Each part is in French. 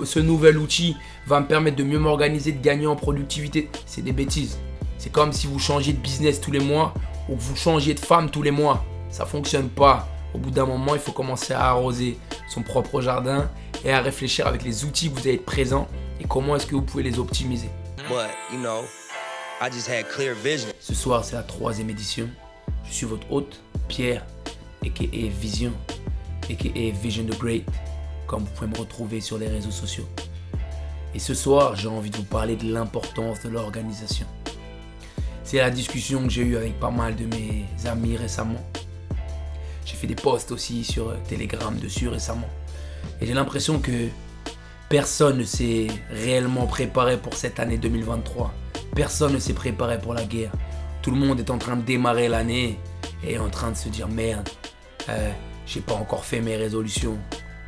Ce nouvel outil va me permettre de mieux m'organiser, de gagner en productivité. C'est des bêtises. C'est comme si vous changiez de business tous les mois ou que vous changiez de femme tous les mois. Ça ne fonctionne pas. Au bout d'un moment, il faut commencer à arroser son propre jardin et à réfléchir avec les outils que vous avez présents et comment est-ce que vous pouvez les optimiser. Ce soir, c'est la 3e édition. Je suis votre hôte, Pierre, a.k.a. Vision, a.k.a. Vision the Great, comme vous pouvez me retrouver sur les réseaux sociaux. Et ce soir, j'ai envie de vous parler de l'importance de l'organisation. C'est la discussion que j'ai eue avec pas mal de mes amis récemment. J'ai fait des posts aussi sur Telegram dessus récemment. Et j'ai l'impression que personne ne s'est réellement préparé pour cette année 2023. Personne ne s'est préparé pour la guerre. Tout le monde est en train de démarrer l'année et est en train de se dire merde, j'ai pas encore fait mes résolutions,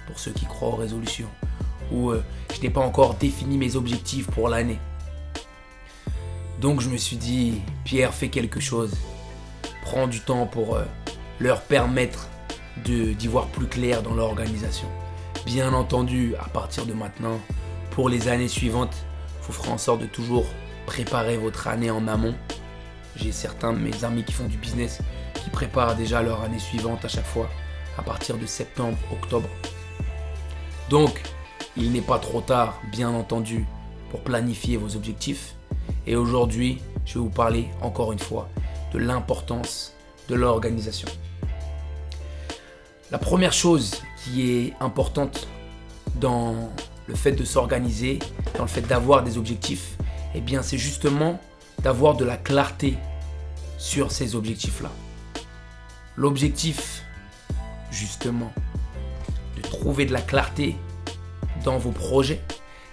pour ceux qui croient aux résolutions. Ou je n'ai pas encore défini mes objectifs pour l'année. Donc je me suis dit, Pierre, fais quelque chose. Prends du temps pour leur permettre d'y voir plus clair dans l'organisation. Bien entendu, à partir de maintenant, pour les années suivantes, vous ferez en sorte de toujours préparer votre année en amont. J'ai certains de mes amis qui font du business qui préparent déjà leur année suivante à chaque fois, à partir de septembre, octobre. Donc, il n'est pas trop tard, bien entendu, pour planifier vos objectifs. Et aujourd'hui, je vais vous parler encore une fois de l'importance de l'organisation. La première chose qui est importante dans le fait de s'organiser, dans le fait d'avoir des objectifs, eh bien, c'est justement d'avoir de la clarté sur ces objectifs-là. L'objectif, justement, de trouver de la clarté dans vos projets,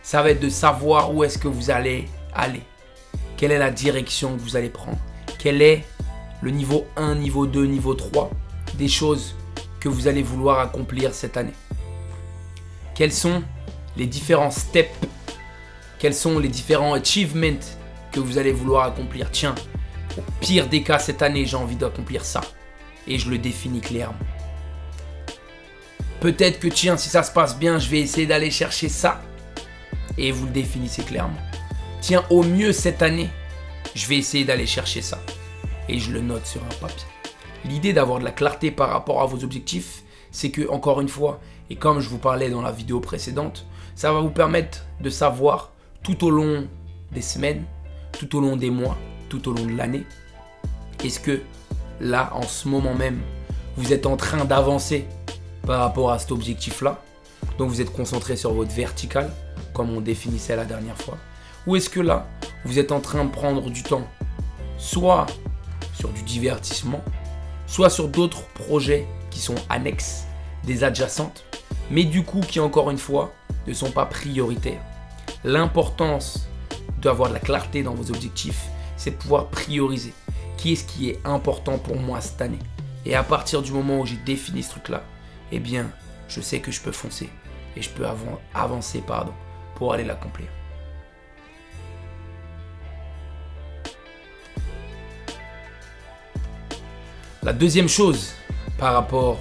ça va être de savoir où est-ce que vous allez aller. Quelle est la direction que vous allez prendre? Quel est le niveau 1, niveau 2, niveau 3 des choses que vous allez vouloir accomplir cette année? Quels sont les différents steps? Quels sont les différents achievements que vous allez vouloir accomplir? Tiens, au pire des cas, cette année, j'ai envie d'accomplir ça. Et je le définis clairement. Peut-être que, tiens, si ça se passe bien, je vais essayer d'aller chercher ça. Et vous le définissez clairement. Tiens, au mieux cette année, je vais essayer d'aller chercher ça. Et je le note sur un papier. L'idée d'avoir de la clarté par rapport à vos objectifs, c'est que, encore une fois, et comme je vous parlais dans la vidéo précédente, ça va vous permettre de savoir tout au long des semaines, tout au long des mois, tout au long de l'année, est-ce que là, en ce moment même, vous êtes en train d'avancer par rapport à cet objectif-là? Donc vous êtes concentré sur votre verticale, comme on définissait la dernière fois. Ou est-ce que là, vous êtes en train de prendre du temps, soit sur du divertissement, soit sur d'autres projets qui sont annexes, des adjacentes, mais du coup qui encore une fois ne sont pas prioritaires. L'importance d'avoir de la clarté dans vos objectifs, c'est de pouvoir prioriser. Qui est-ce qui est important pour moi cette année? Et à partir du moment où j'ai défini ce truc-là, eh bien, je sais que je peux foncer et je peux avancer pour aller l'accomplir. La deuxième chose par rapport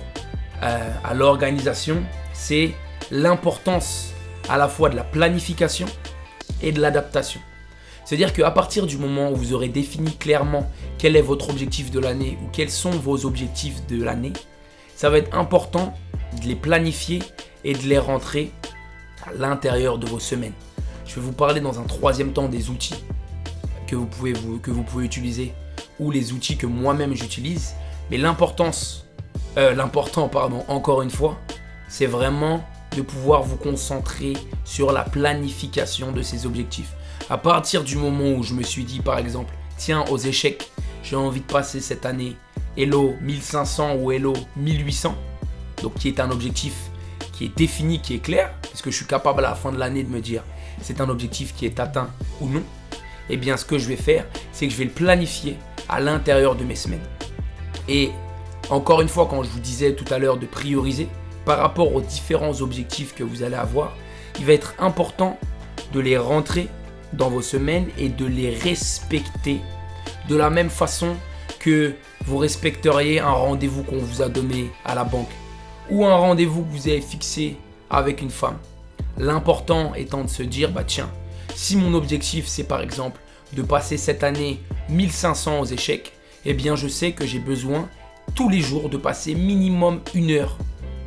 à l'organisation, c'est l'importance à la fois de la planification et de l'adaptation. C'est-à-dire qu'à partir du moment où vous aurez défini clairement quel est votre objectif de l'année ou quels sont vos objectifs de l'année, ça va être important de les planifier et de les rentrer à l'intérieur de vos semaines. Je vais vous parler dans un troisième temps des outils que vous pouvez utiliser ou les outils que moi-même j'utilise. Mais l'important, encore une fois, c'est vraiment de pouvoir vous concentrer sur la planification de ces objectifs. À partir du moment où je me suis dit, par exemple, tiens, aux échecs, j'ai envie de passer cette année Hello 1500 ou Hello 1800, donc qui est un objectif qui est défini, qui est clair, parce que je suis capable à la fin de l'année de me dire c'est un objectif qui est atteint ou non, eh bien ce que je vais faire, c'est que je vais le planifier à l'intérieur de mes semaines. Et encore une fois, quand je vous disais tout à l'heure de prioriser, par rapport aux différents objectifs que vous allez avoir, il va être important de les rentrer dans vos semaines et de les respecter de la même façon que vous respecteriez un rendez-vous qu'on vous a donné à la banque ou un rendez-vous que vous avez fixé avec une femme. L'important étant de se dire, tiens, si mon objectif c'est par exemple de passer cette année 1500 aux échecs, eh bien je sais que j'ai besoin tous les jours de passer minimum 1 heure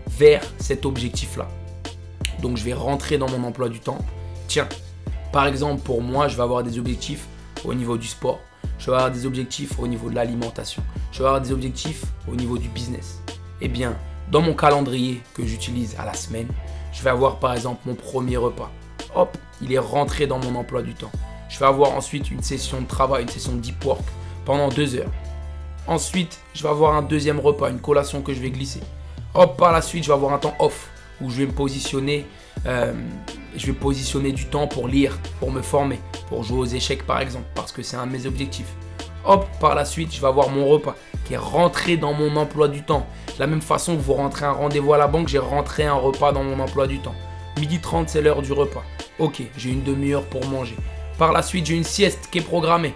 vers cet objectif-là. Donc je vais rentrer dans mon emploi du temps. Tiens, par exemple pour moi, je vais avoir des objectifs au niveau du sport. Je vais avoir des objectifs au niveau de l'alimentation. Je vais avoir des objectifs au niveau du business. Eh bien, dans mon calendrier que j'utilise à la semaine, je vais avoir par exemple mon premier repas. Hop, il est rentré dans mon emploi du temps. Je vais avoir ensuite une session de travail, une session de deep work pendant 2 heures. Ensuite, je vais avoir un deuxième repas, une collation que je vais glisser. Hop, par la suite, je vais avoir un temps off où je vais me positionner, du temps pour lire, pour me former, pour jouer aux échecs par exemple, parce que c'est un de mes objectifs. Hop, par la suite, je vais avoir mon repas qui est rentré dans mon emploi du temps. De la même façon que vous rentrez un rendez-vous à la banque, j'ai rentré un repas dans mon emploi du temps. 12h30, c'est l'heure du repas. Ok, j'ai une demi-heure pour manger. Par la suite, j'ai une sieste qui est programmée.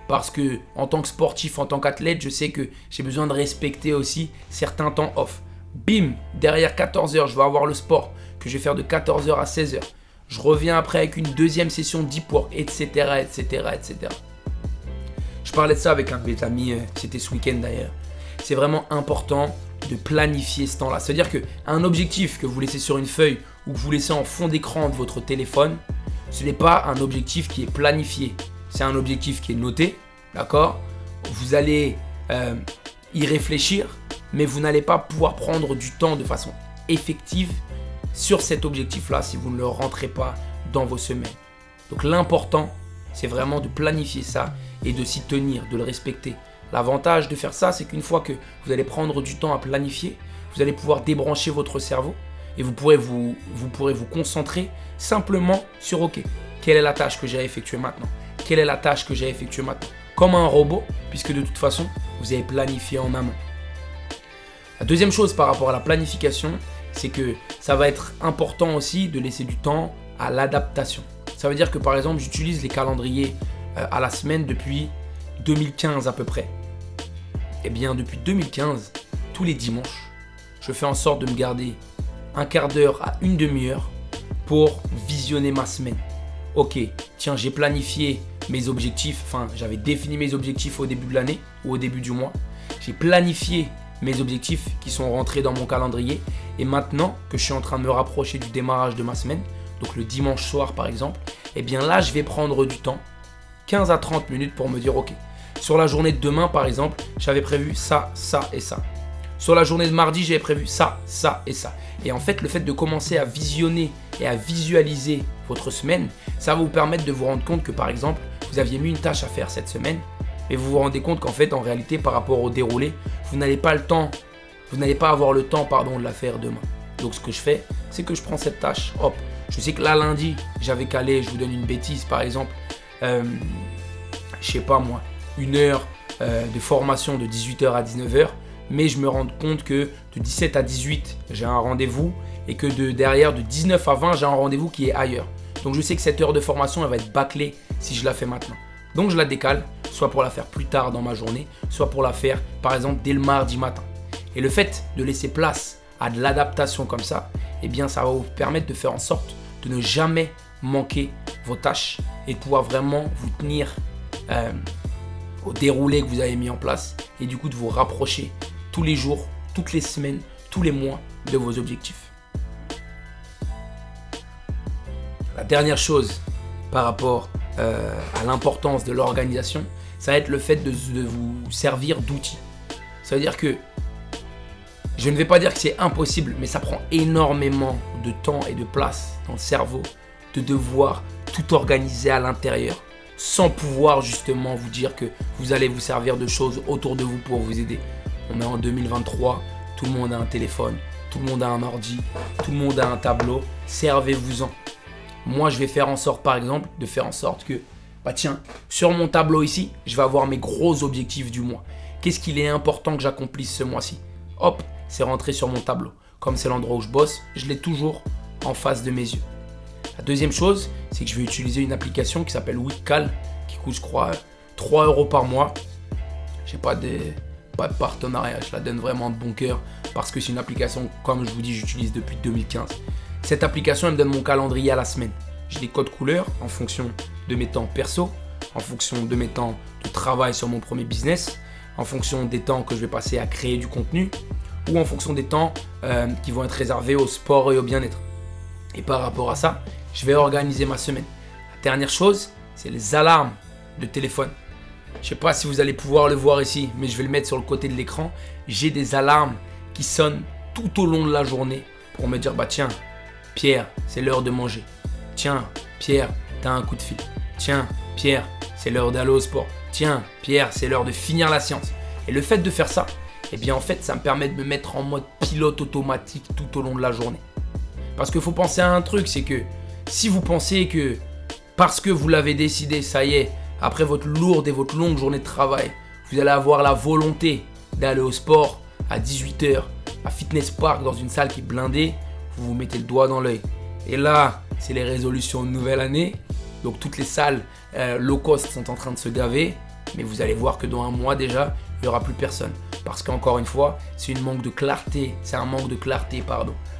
Parce que en tant que sportif, en tant qu'athlète, je sais que j'ai besoin de respecter aussi certains temps off. Bim, derrière 14h, je vais avoir le sport que je vais faire de 14h à 16h. Je reviens après avec une deuxième session deep work, etc., etc., etc. Je parlais de ça avec un de mes amis, c'était ce week-end d'ailleurs. C'est vraiment important de planifier ce temps-là. C'est-à-dire qu'un objectif que vous laissez sur une feuille ou que vous laissez en fond d'écran de votre téléphone, ce n'est pas un objectif qui est planifié. C'est un objectif qui est noté, d'accord ? Vous allez y réfléchir, mais vous n'allez pas pouvoir prendre du temps de façon effective sur cet objectif-là si vous ne le rentrez pas dans vos semaines. Donc l'important, c'est vraiment de planifier ça et de s'y tenir, de le respecter. L'avantage de faire ça, c'est qu'une fois que vous allez prendre du temps à planifier, vous allez pouvoir débrancher votre cerveau et vous pourrez vous concentrer simplement sur OK, quelle est la tâche que j'ai à effectuer maintenant ? Quelle est la tâche que j'ai à effectuer maintenant ? Comme un robot, puisque de toute façon, vous avez planifié en amont. La deuxième chose par rapport à la planification, c'est que ça va être important aussi de laisser du temps à l'adaptation. Ça veut dire que par exemple, j'utilise les calendriers à la semaine depuis 2015 à peu près. Et bien depuis 2015, tous les dimanches, je fais en sorte de me garder un quart d'heure à une demi-heure pour visionner ma semaine. Ok, tiens, j'ai planifié mes objectifs, j'avais défini mes objectifs au début de l'année ou au début du mois. J'ai planifié mes objectifs qui sont rentrés dans mon calendrier et maintenant que je suis en train de me rapprocher du démarrage de ma semaine, donc le dimanche soir par exemple, et bien là je vais prendre du temps, 15 à 30 minutes pour me dire ok, sur la journée de demain par exemple, j'avais prévu ça, ça et ça. Sur la journée de mardi, j'avais prévu ça, ça et ça. Et en fait, le fait de commencer à visionner et à visualiser votre semaine, ça va vous permettre de vous rendre compte que par exemple, vous aviez mis une tâche à faire cette semaine, et vous vous rendez compte qu'en fait, en réalité, par rapport au déroulé, vous n'allez pas avoir le temps de la faire demain. Donc ce que je fais, c'est que je prends cette tâche, hop, je sais que là lundi, j'avais calé, je vous donne une bêtise par exemple, je sais pas moi, 1 heure de formation de 18h à 19h, mais je me rends compte que de 17 à 18, j'ai un rendez-vous et que derrière, de 19 à 20, j'ai un rendez-vous qui est ailleurs. Donc je sais que cette heure de formation, elle va être bâclée si je la fais maintenant. Donc je la décale, soit pour la faire plus tard dans ma journée, soit pour la faire par exemple dès le mardi matin. Et le fait de laisser place à de l'adaptation comme ça, eh bien ça va vous permettre de faire en sorte de ne jamais manquer vos tâches et de pouvoir vraiment vous tenir au déroulé que vous avez mis en place et du coup de vous rapprocher tous les jours, toutes les semaines, tous les mois de vos objectifs. La dernière chose par rapport à l'importance de l'organisation, ça va être le fait de vous servir d'outils. Ça veut dire que je ne vais pas dire que c'est impossible, mais ça prend énormément de temps et de place dans le cerveau de devoir tout organiser à l'intérieur sans pouvoir justement vous dire que vous allez vous servir de choses autour de vous pour vous aider. On est en 2023, tout le monde a un téléphone, tout le monde a un ordi, tout le monde a un tableau, servez-vous-en. Moi, je vais faire en sorte, par exemple, de faire en sorte que, tiens, sur mon tableau ici, je vais avoir mes gros objectifs du mois. Qu'est-ce qu'il est important que j'accomplisse ce mois-ci ? Hop, c'est rentré sur mon tableau. Comme c'est l'endroit où je bosse, je l'ai toujours en face de mes yeux. La deuxième chose, c'est que je vais utiliser une application qui s'appelle Weekcal, qui coûte, je crois, 3 € par mois. Je n'ai pas de partenariat, je la donne vraiment de bon cœur parce que c'est une application, comme je vous dis, j'utilise depuis 2015. Cette application, elle me donne mon calendrier à la semaine. J'ai des codes couleurs en fonction de mes temps perso, en fonction de mes temps de travail sur mon premier business, en fonction des temps que je vais passer à créer du contenu ou en fonction des temps qui vont être réservés au sport et au bien-être. Et par rapport à ça, je vais organiser ma semaine. La dernière chose, c'est les alarmes de téléphone. Je ne sais pas si vous allez pouvoir le voir ici, mais je vais le mettre sur le côté de l'écran. J'ai des alarmes qui sonnent tout au long de la journée pour me dire, tiens, Pierre, c'est l'heure de manger. Tiens, Pierre, t'as un coup de fil. Tiens, Pierre, c'est l'heure d'aller au sport. Tiens, Pierre, c'est l'heure de finir la séance. Et le fait de faire ça, en fait, ça me permet de me mettre en mode pilote automatique tout au long de la journée. Parce qu'il faut penser à un truc, c'est que si vous pensez que parce que vous l'avez décidé, ça y est, après votre lourde et votre longue journée de travail, vous allez avoir la volonté d'aller au sport à 18h, à Fitness Park, dans une salle qui est blindée, vous vous mettez le doigt dans l'œil. Et là, c'est les résolutions de nouvelle année. Donc toutes les salles low cost sont en train de se gaver. Mais vous allez voir que dans un mois déjà, il n'y aura plus personne. Parce qu'encore une fois, c'est un manque de clarté,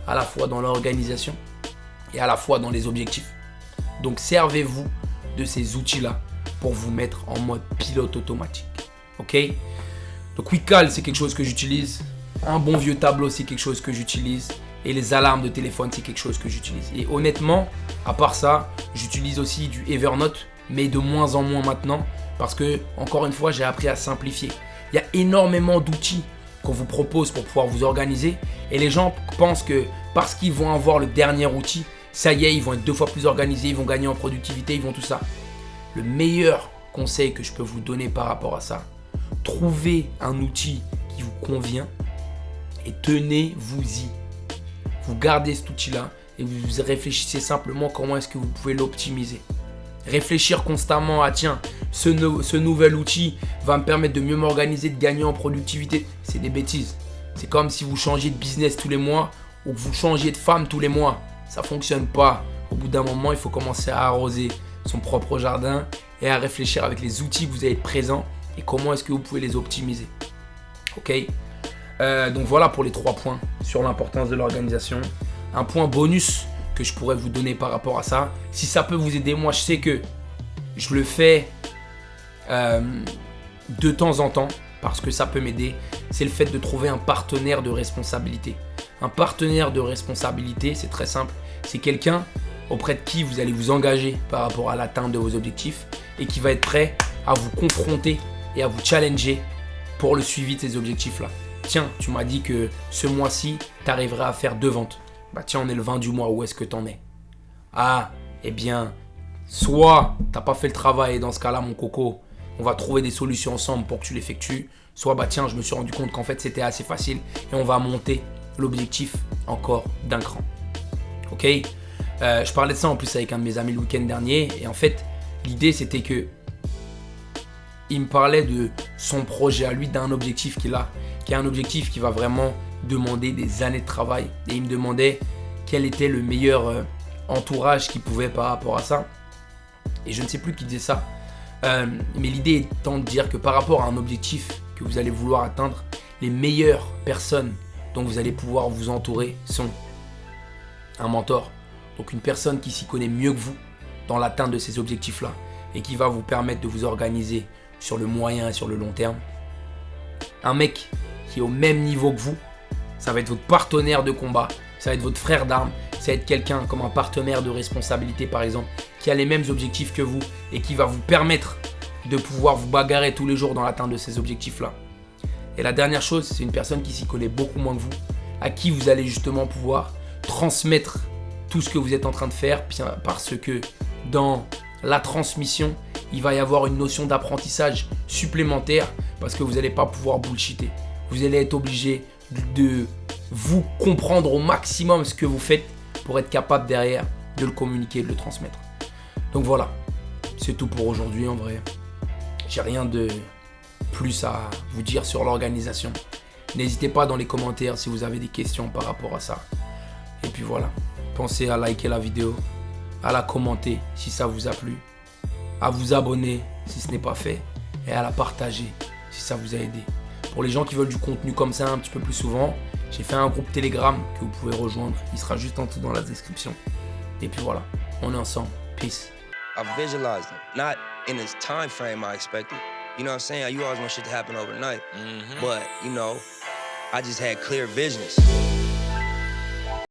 à la fois dans l'organisation et à la fois dans les objectifs. Donc servez-vous de ces outils-là pour vous mettre en mode pilote automatique. Ok ? Donc Quickcall, c'est quelque chose que j'utilise. Un bon vieux tableau, c'est quelque chose que j'utilise. Et les alarmes de téléphone, c'est quelque chose que j'utilise. Et honnêtement, à part ça, j'utilise aussi du Evernote, mais de moins en moins maintenant. Parce que, encore une fois, j'ai appris à simplifier. Il y a énormément d'outils qu'on vous propose pour pouvoir vous organiser. Et les gens pensent que parce qu'ils vont avoir le dernier outil, ça y est, ils vont être 2 fois plus organisés, ils vont gagner en productivité, ils vont tout ça. Le meilleur conseil que je peux vous donner par rapport à ça, trouvez un outil qui vous convient et tenez-vous-y. Vous gardez cet outil-là et vous réfléchissez simplement comment est-ce que vous pouvez l'optimiser. Réfléchir constamment à tiens, ce nouvel outil va me permettre de mieux m'organiser, de gagner en productivité. C'est des bêtises. C'est comme si vous changiez de business tous les mois ou que vous changiez de femme tous les mois. Ça ne fonctionne pas. Au bout d'un moment, il faut commencer à arroser son propre jardin et à réfléchir avec les outils que vous avez présents et comment est-ce que vous pouvez les optimiser. Ok ? Donc voilà pour les 3 points sur l'importance de l'organisation. Un point bonus que je pourrais vous donner par rapport à ça, si ça peut vous aider, moi je sais que je le fais de temps en temps parce que ça peut m'aider, c'est le fait de trouver un partenaire de responsabilité. Un partenaire de responsabilité, c'est très simple, c'est quelqu'un auprès de qui vous allez vous engager par rapport à l'atteinte de vos objectifs et qui va être prêt à vous confronter et à vous challenger pour le suivi de ces objectifs-là. Tiens, tu m'as dit que ce mois-ci, tu arriverais à faire 2 ventes. Tiens, on est le 20 du mois, où est-ce que tu en es ? Ah, eh bien, soit tu n'as pas fait le travail et dans ce cas-là, mon coco, on va trouver des solutions ensemble pour que tu l'effectues. Soit, tiens, je me suis rendu compte qu'en fait, c'était assez facile et on va monter l'objectif encore d'un cran. Ok ? Je parlais de ça en plus avec un de mes amis le week-end dernier et en fait, l'idée, c'était que il me parlait de son projet à lui, d'un objectif qu'il a, qui est un objectif qui va vraiment demander des années de travail. Et il me demandait quel était le meilleur entourage qu'il pouvait par rapport à ça. Et je ne sais plus qui disait ça. Mais l'idée étant de dire que par rapport à un objectif que vous allez vouloir atteindre, les meilleures personnes dont vous allez pouvoir vous entourer sont un mentor. Donc une personne qui s'y connaît mieux que vous dans l'atteinte de ces objectifs-là et qui va vous permettre de vous organiser sur le moyen et sur le long terme. Un mec qui est au même niveau que vous, ça va être votre partenaire de combat, ça va être votre frère d'armes, ça va être quelqu'un comme un partenaire de responsabilité par exemple, qui a les mêmes objectifs que vous et qui va vous permettre de pouvoir vous bagarrer tous les jours dans l'atteinte de ces objectifs-là. Et la dernière chose, c'est une personne qui s'y connaît beaucoup moins que vous, à qui vous allez justement pouvoir transmettre tout ce que vous êtes en train de faire, parce que dans la transmission, il va y avoir une notion d'apprentissage supplémentaire parce que vous n'allez pas pouvoir bullshiter. Vous allez être obligé de vous comprendre au maximum ce que vous faites pour être capable derrière de le communiquer, de le transmettre. Donc voilà, c'est tout pour aujourd'hui en vrai. J'ai rien de plus à vous dire sur l'organisation. N'hésitez pas dans les commentaires si vous avez des questions par rapport à ça. Et puis voilà, pensez à liker la vidéo, à la commenter si ça vous a plu, à vous abonner si ce n'est pas fait et à la partager si ça vous a aidé. Pour les gens qui veulent du contenu comme ça un petit peu plus souvent, J'ai fait un groupe Telegram que vous pouvez rejoindre. Il sera juste en dessous dans la description. Et puis voilà, on est ensemble. Peace. I visualized him, not in his time frame I expected. You know what I'm saying? You always want shit to happen overnight. But, you know, I just had clear visions.